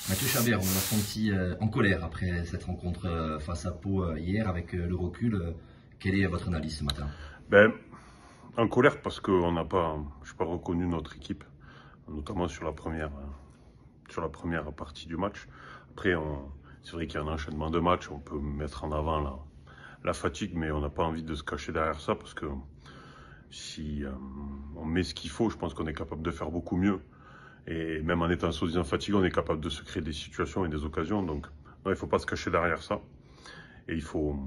Mathieu Chabert, on l'a senti en colère après cette rencontre face à Pau hier. Avec le recul, quelle est votre analyse ce matin? En colère parce que je n'ai pas reconnu notre équipe, notamment sur la première partie du match. Après, c'est vrai qu'il y a un enchaînement de matchs, on peut mettre en avant la fatigue, mais on n'a pas envie de se cacher derrière ça parce que si on met ce qu'il faut, je pense qu'on est capable de faire beaucoup mieux. Et même en étant soi-disant fatigué, on est capable de se créer des situations et des occasions. Donc non, il ne faut pas se cacher derrière ça. Et il faut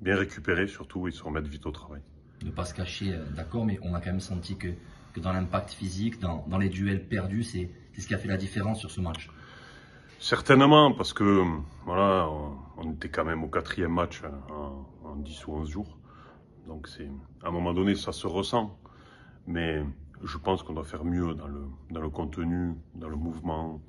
bien récupérer surtout et se remettre vite au travail. Ne pas se cacher, d'accord, mais on a quand même senti que dans l'impact physique, dans les duels perdus, c'est ce qui a fait la différence sur ce match. Certainement, parce que voilà, on était quand même au 4e match en 10 ou 11 jours. Donc à un moment donné, ça se ressent. Mais je pense qu'on doit faire mieux dans le contenu, dans le mouvement,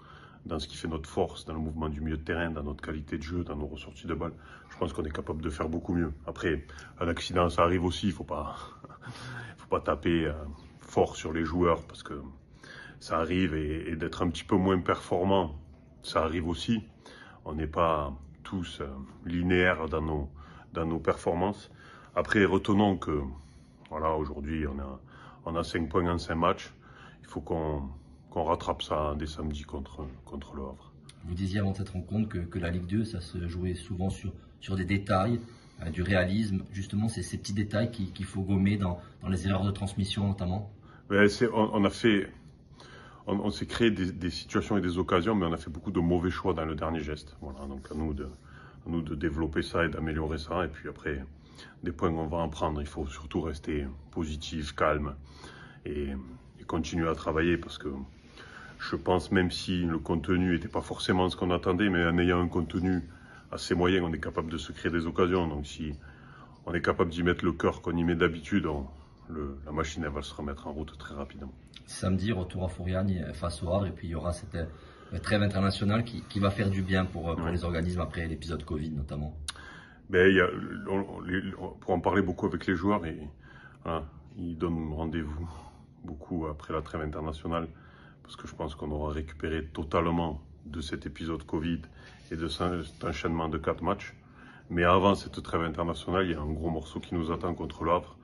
dans ce qui fait notre force, dans le mouvement du milieu de terrain, dans notre qualité de jeu, dans nos ressorties de balles. Je pense qu'on est capable de faire beaucoup mieux. Après, un accident, ça arrive aussi. Il faut pas taper fort sur les joueurs parce que ça arrive et d'être un petit peu moins performant, ça arrive aussi. On n'est pas tous linéaires dans nos performances. Après, retenons que voilà, aujourd'hui, on a 5 points en 5 matchs. Il faut qu'on rattrape ça dès samedi contre le Havre. Vous disiez avant cette rencontre que la Ligue 2, ça se jouait souvent sur des détails, du réalisme. Justement, c'est ces petits détails qu'il faut gommer dans les erreurs de transmission notamment. On s'est créé des situations et des occasions, mais on a fait beaucoup de mauvais choix dans le dernier geste. Voilà, donc à nous de développer ça et d'améliorer ça. Et puis après, des points qu'on va en prendre. Il faut surtout rester positif, calme et continuer à travailler parce que je pense, même si le contenu n'était pas forcément ce qu'on attendait, mais en ayant un contenu assez moyen, on est capable de se créer des occasions. Donc si on est capable d'y mettre le cœur qu'on y met d'habitude, la machine elle va se remettre en route très rapidement. Samedi, retour à Fouriane face au Havre, et puis il y aura cette trêve internationale qui va faire du bien pour les organismes après l'épisode Covid notamment. Pour en parler beaucoup avec les joueurs, voilà, ils donnent rendez-vous beaucoup après la trêve internationale parce que je pense qu'on aura récupéré totalement de cet épisode Covid et de cet enchaînement de 4 matchs. Mais avant cette trêve internationale, il y a un gros morceau qui nous attend contre le Havre.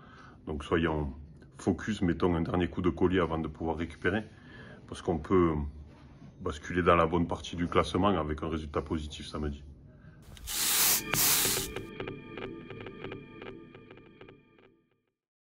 Donc soyons focus, mettons un dernier coup de collier avant de pouvoir récupérer parce qu'on peut basculer dans la bonne partie du classement avec un résultat positif samedi.